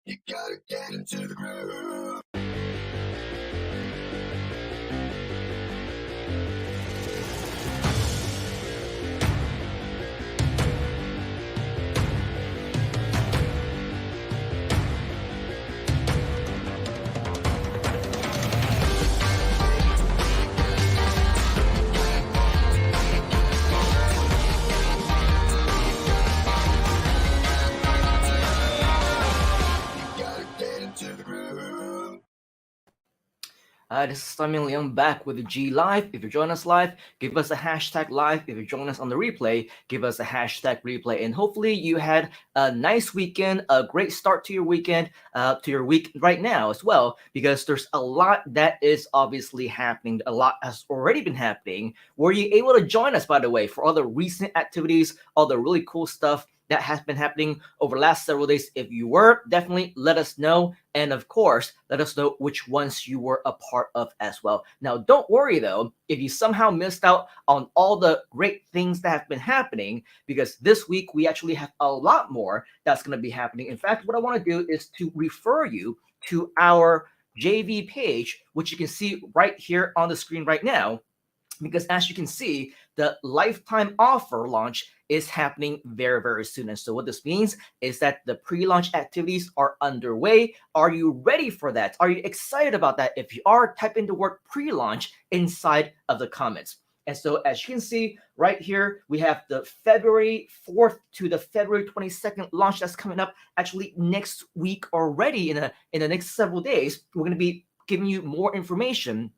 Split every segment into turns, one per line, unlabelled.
You gotta get into the groove.
This is Leungg back with the G Live. If you're joining us live, give us a hashtag live. If you're joining us on the replay, give us a hashtag replay. And hopefully you had a nice weekend, a great start to your weekend, to your week right now as well, because there's a lot that is obviously happening. A lot has already been happening. Were you able to join us, by the way, for all the recent activities, all the really cool stuff that has been happening over the last several days? If you were, definitely let us know. And of course, let us know which ones you were a part of as well. Now, don't worry though, if you somehow missed out on all the great things that have been happening, because this week we actually have a lot more that's going to be happening. In fact, what I want to do is to refer you to our JV page, which you can see right here on the screen right now, because as you can see, the lifetime offer launch is happening very, very soon. And so what this means is that the pre-launch activities are underway. Are you ready for that? Are you excited about that? If you are, type in the word pre-launch inside of the comments. And so as you can see right here, we have the February 4th to the February 22nd launch that's coming up actually next week already. In the next several days, we're going to be giving you more information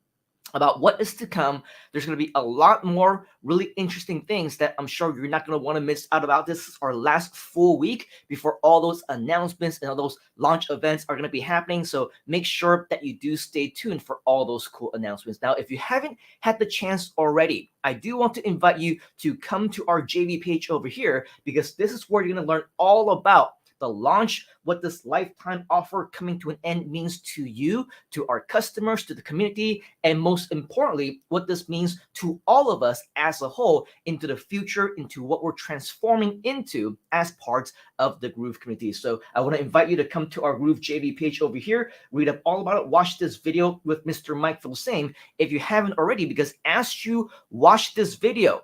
about what is to come. There's going to be a lot more really interesting things that I'm sure you're not going to want to miss out about. This is our last full week before all those announcements and all those launch events are going to be happening. So make sure that you do stay tuned for all those cool announcements. Now, if you haven't had the chance already, I do want to invite you to come to our JV page over here, because this is where you're going to learn all about the launch, what this lifetime offer coming to an end means to you, to our customers, to the community, and most importantly, what this means to all of us as a whole into the future, into what we're transforming into as parts of the Groove community. So I want to invite you to come to our Groove JV page over here, read up all about it, watch this video with Mr. Mike Filsaime if you haven't already, because as you watch this video,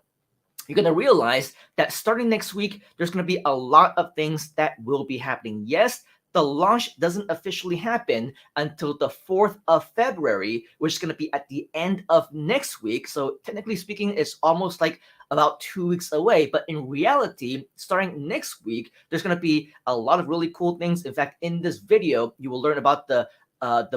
you're going to realize that starting next week, there's going to be a lot of things that will be happening. Yes, the launch doesn't officially happen until the 4th of February, which is going to be at the end of next week. So technically speaking, it's almost like about 2 weeks away. But in reality, starting next week, there's going to be a lot of really cool things. In fact, in this video, you will learn about the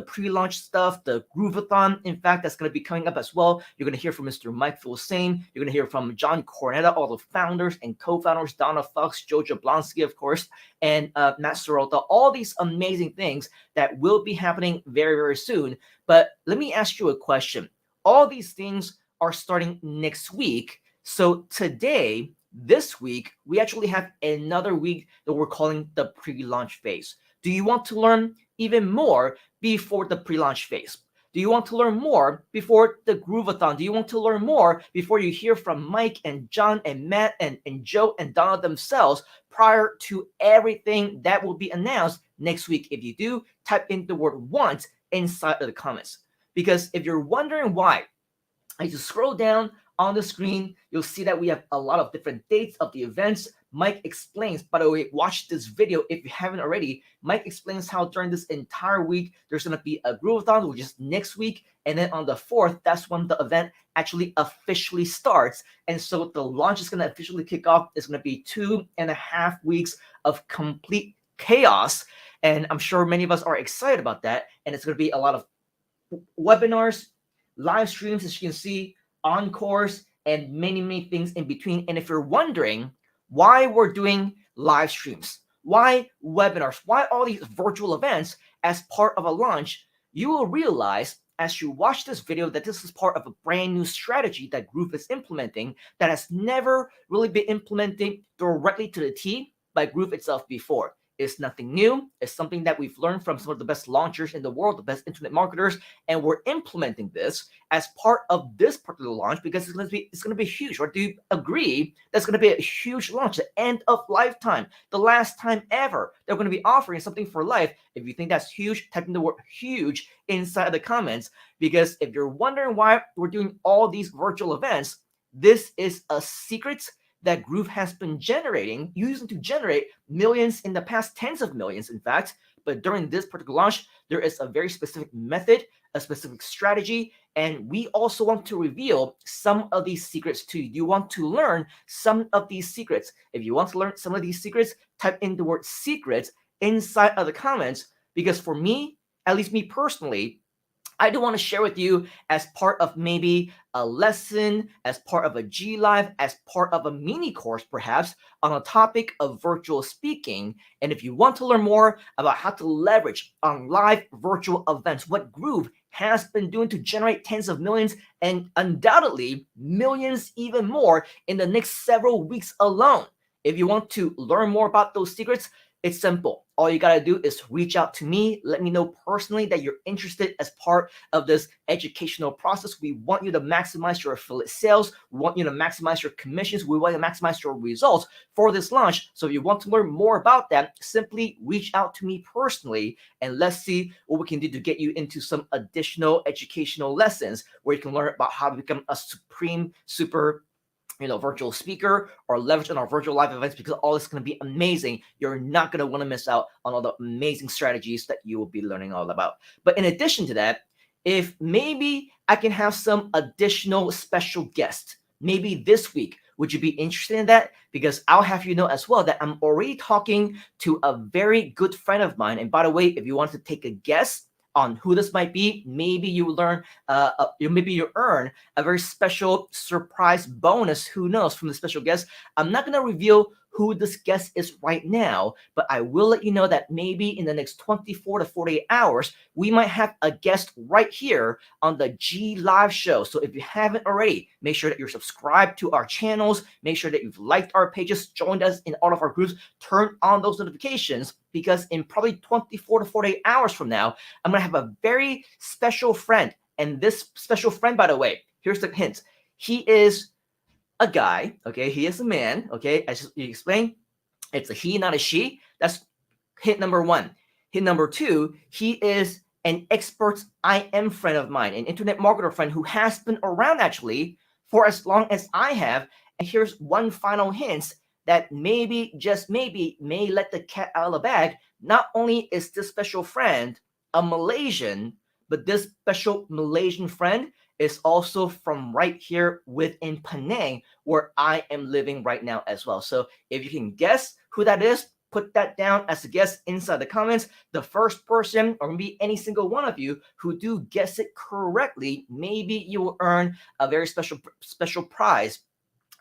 pre-launch stuff, the Groove-A-Thon. In fact, that's going to be coming up as well. You're going to hear from Mr. Mike Filsaime. You're going to hear from John Cornetta, all the founders and co-founders, Donna Fox, Joe Jablonski, of course, and Matt Sorota. All these amazing things that will be happening very, very soon. But let me ask you a question. All these things are starting next week. So today, this week, we actually have another week that we're calling the pre-launch phase. Do you want to learn even more before the pre-launch phase? Do you want to learn more before the Groove-A-Thon? Do you want to learn more before you hear from Mike and John and Matt and Joe and Donna themselves prior to everything that will be announced next week? If you do, type in the word want inside of the comments. Because if you're wondering why, as you scroll down on the screen, you'll see that we have a lot of different dates of the events. Mike explains, by the way, watch this video if you haven't already. Mike explains how during this entire week, there's going to be a Groove-A-Thon, which is next week. And then on the 4th, that's when the event actually officially starts. And so the launch is going to officially kick off. It's going to be 2.5 weeks of complete chaos. And I'm sure many of us are excited about that. And it's going to be a lot of webinars, live streams, as you can see, encores, and many, many things in between. And if you're wondering why we're doing live streams, why webinars, why all these virtual events as part of a launch, you will realize as you watch this video that this is part of a brand new strategy that Groove is implementing that has never really been implemented directly to the T by Groove itself before. is nothing new. It's something that we've learned from some of the best launchers in the world, the best internet marketers, and we're implementing this as part of this particular launch because it's going to be huge. Or do you agree that's going to be a huge launch, the end of lifetime, the last time ever they're going to be offering something for life? If you think that's huge, type in the word huge inside the comments, because if you're wondering why we're doing all these virtual events, this is a secret that Groove has been using to generate millions in the past, tens of millions, in fact. But during this particular launch, there is a very specific method, a specific strategy, and we also want to reveal some of these secrets to you. You want to learn some of these secrets. If you want to learn some of these secrets, type in the word secrets inside of the comments, because for me, at least me personally, I do want to share with you as part of maybe a lesson, as part of a GLive, as part of a mini course perhaps, on a topic of virtual speaking. And if you want to learn more about how to leverage on live virtual events, what Groove has been doing to generate tens of millions and undoubtedly millions even more in the next several weeks alone. If you want to learn more about those secrets, it's simple. All you got to do is reach out to me. Let me know personally that you're interested as part of this educational process. We want you to maximize your affiliate sales. We want you to maximize your commissions. We want you to maximize your results for this launch. So if you want to learn more about that, simply reach out to me personally, and let's see what we can do to get you into some additional educational lessons where you can learn about how to become a super virtual speaker, or leverage on our virtual live events, because all this is going to be amazing. You're not going to want to miss out on all the amazing strategies that you will be learning all about. But in addition to that, if maybe I can have some additional special guests, maybe this week, would you be interested in that? Because I'll have you know as well that I'm already talking to a very good friend of mine. And by the way, if you want to take a guess on who this might be, maybe you learn, maybe you earn a very special surprise bonus. Who knows, from the special guest? I'm not gonna reveal who this guest is right now, but I will let you know that maybe in the next 24 to 48 hours, we might have a guest right here on the GLive show. So if you haven't already, make sure that you're subscribed to our channels, make sure that you've liked our pages, joined us in all of our groups, turn on those notifications, because in probably 24 to 48 hours from now, I'm gonna have a very special friend. And this special friend, by the way, here's the hint. He is a guy, okay? He is a man, okay? As you explained, it's a he, not a she. That's hint number one. Hint number two, he is an expert IM friend of mine, an internet marketer friend who has been around actually for as long as I have. And here's one final hint that maybe, just maybe, may let the cat out of the bag. Not only is this special friend a Malaysian, but this special Malaysian friend is also from right here within Penang, where I am living right now as well. So if you can guess who that is, put that down as a guess inside the comments. The first person, or maybe any single one of you who do guess it correctly, maybe you will earn a very special prize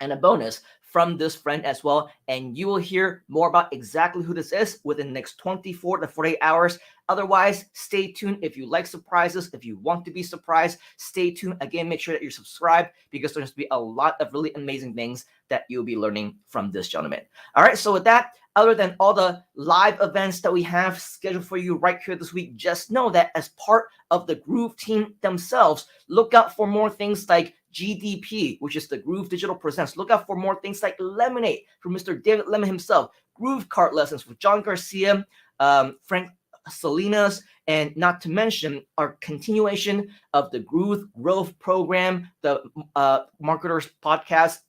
and a bonus from this friend as well. And you will hear more about exactly who this is within the next 24 to 48 hours. Otherwise, stay tuned. If you like surprises, if you want to be surprised, stay tuned. Again, make sure that you're subscribed, because there's going to be a lot of really amazing things that you'll be learning from this gentleman. All right, so with that, other than all the live events that we have scheduled for you right here this week, just know that as part of the Groove team themselves, look out for more things like GDP, which is the Groove Digital Presents. Look out for more things like Lemonade from Mr. David Lemon himself, Groove Kart Lessons with John Garcia, Frank Salinas, and not to mention our continuation of the Groove Growth Program, the Marketers Podcast,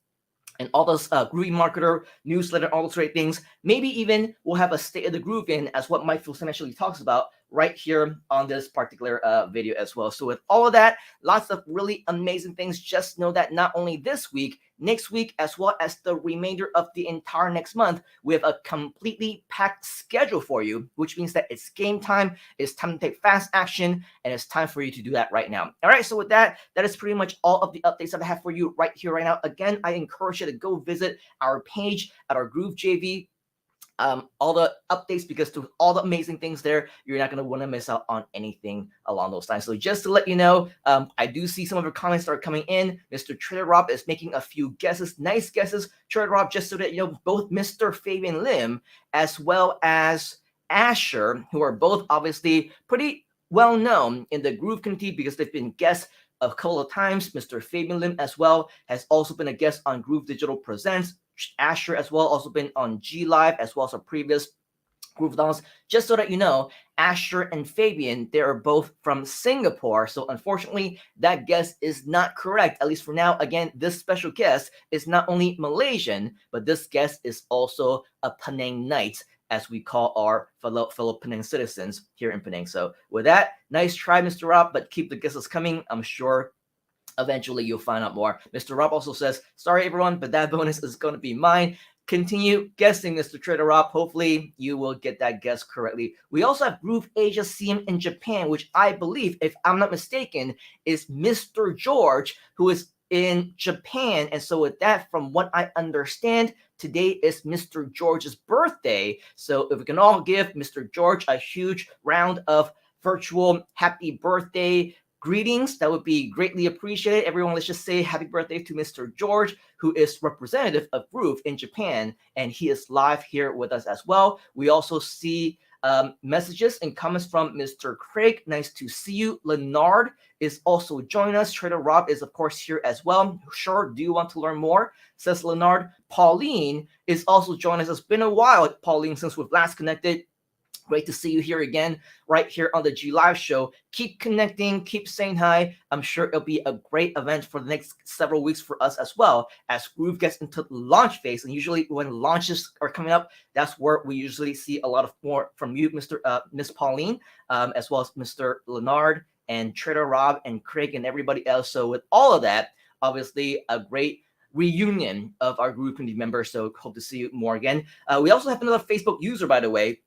and all those Groovy Marketer newsletter, all those great things. Maybe even we'll have a State of the Groove in, as what Mike Filson actually talks about right here on this particular video as well. So with all of that, lots of really amazing things. Just know that not only this week, next week, as well as the remainder of the entire next month, we have a completely packed schedule for you, which means that it's game time, it's time to take fast action, and it's time for you to do that right now. All right, so with that, that is pretty much all of the updates that I have for you right here, right now. Again, I encourage you to go visit our page at our Groove JV all the updates, because to all the amazing things there, you're not going to want to miss out on anything along those lines. So just to let you know, I do see some of your comments start coming in. Mr. Trader Rob is making a few guesses, nice guesses. Trader Rob, just so that you know, both Mr. Fabian Lim as well as Asher, who are both obviously pretty well known in the Groove community because they've been guests a couple of times. Mr. Fabian Lim as well has also been a guest on Groove Digital Presents. Asher as well, also been on GLIVE as well as a previous Groove-A-Thons. Just so that you know, Asher and Fabian, they are both from Singapore. So unfortunately, that guess is not correct, at least for now. Again, this special guest is not only Malaysian, but this guest is also a Penangite, as we call our fellow Penang citizens here in Penang. So with that, nice try, Mr. Rob, but keep the guesses coming. I'm sure eventually you'll find out more. Mr. Rob also says, sorry everyone, but that bonus is going to be mine. Continue guessing, Mr. Trader Rob. Hopefully you will get that guess correctly. We also have Groove Asia CM in Japan, which I believe, if I'm not mistaken, is Mr. George, who is in Japan. And so with that, from what I understand, today is Mr. George's birthday. So if we can all give Mr. George a huge round of virtual happy birthday greetings, that would be greatly appreciated. Everyone, let's just say happy birthday to Mr. George, who is representative of Groove in Japan, and he is live here with us as well. We also see messages and comments from Mr. Craig. Nice to see you. Leonard is also joining us. Trader Rob is, of course, here as well. Sure, do you want to learn more? Says Leonard. Pauline is also joining us. It's been a while, Pauline, since we've last connected. Great to see you here again, right here on the G Live show. Keep connecting, keep saying hi. I'm sure it'll be a great event for the next several weeks for us as well, as Groove gets into the launch phase. And usually when launches are coming up, that's where we usually see a lot of more from you, Miss Pauline, as well as Mr. Leonard and Trader Rob and Craig and everybody else. So with all of that, obviously a great reunion of our Groove community members. So hope to see you more again. We also have another Facebook user, by the way,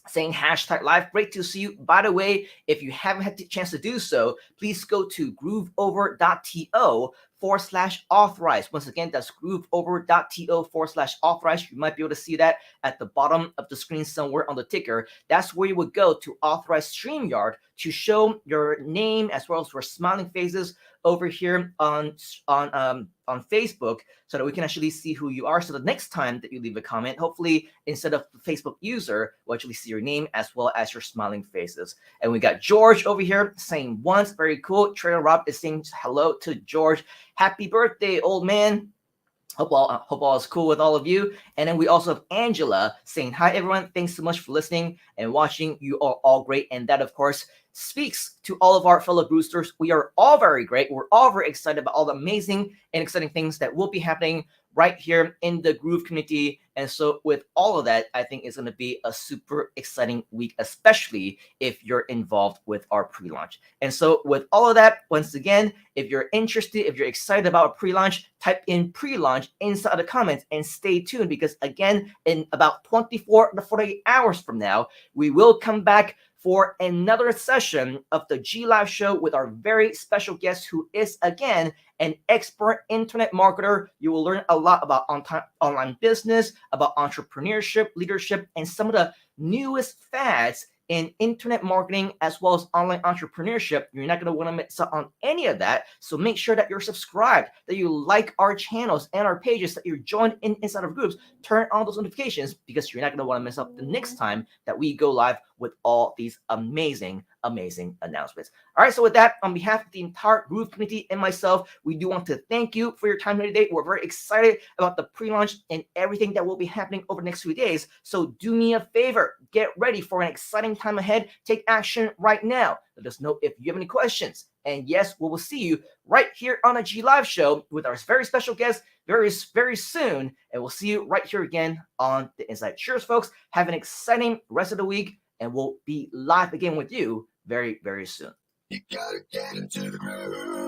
saying hashtag live. Great to see you. By the way, if you haven't had the chance to do so, please go to grooveover.to/authorize. Once again, that's grooveover.to/authorize. You might be able to see that at the bottom of the screen somewhere on the ticker. That's where you would go to authorize StreamYard to show your name as well as your smiling faces over here on Facebook, so that we can actually see who you are. So the next time that you leave a comment, hopefully instead of the Facebook user, we'll actually see your name as well as your smiling faces. And we got George over here saying once, very cool. Trader Rob is saying hello to George. Happy birthday, old man. Hope all is cool with all of you. And then we also have Angela saying, hi, everyone. Thanks so much for listening and watching. You are all great. And that, of course, speaks to all of our fellow boosters. We are all very great. We're all very excited about all the amazing and exciting things that will be happening right here in the Groove community. And so with all of that, I think it's going to be a super exciting week, especially if you're involved with our pre-launch. And so with all of that, once again, if you're interested, if you're excited about a pre-launch, type in pre-launch inside the comments and stay tuned, because again, in about 24 to 48 hours from now, we will come back for another session of the G Live show with our very special guest, who is again an expert internet marketer. You will learn a lot about online business, about entrepreneurship, leadership, and some of the newest fads in internet marketing as well as online entrepreneurship. You're not going to want to miss out on any of that. So make sure that you're subscribed, that you like our channels and our pages, that you're joined inside of groups. Turn on those notifications, because you're not going to want to miss out the next time that we go live with all these amazing announcements. All right, so with that, on behalf of the entire Groove community and myself, we do want to thank you for your time here today. We're very excited about the pre-launch and everything that will be happening over the next few days. So do me a favor, get ready for an exciting time ahead. Take action right now. Let us know if you have any questions. And yes, we will see you right here on a G Live show with our very special guest very soon. And we'll see you right here again on the Inside. Cheers, folks. Have an exciting rest of the week, and we'll be live again with you very soon.
You gotta get into the groove.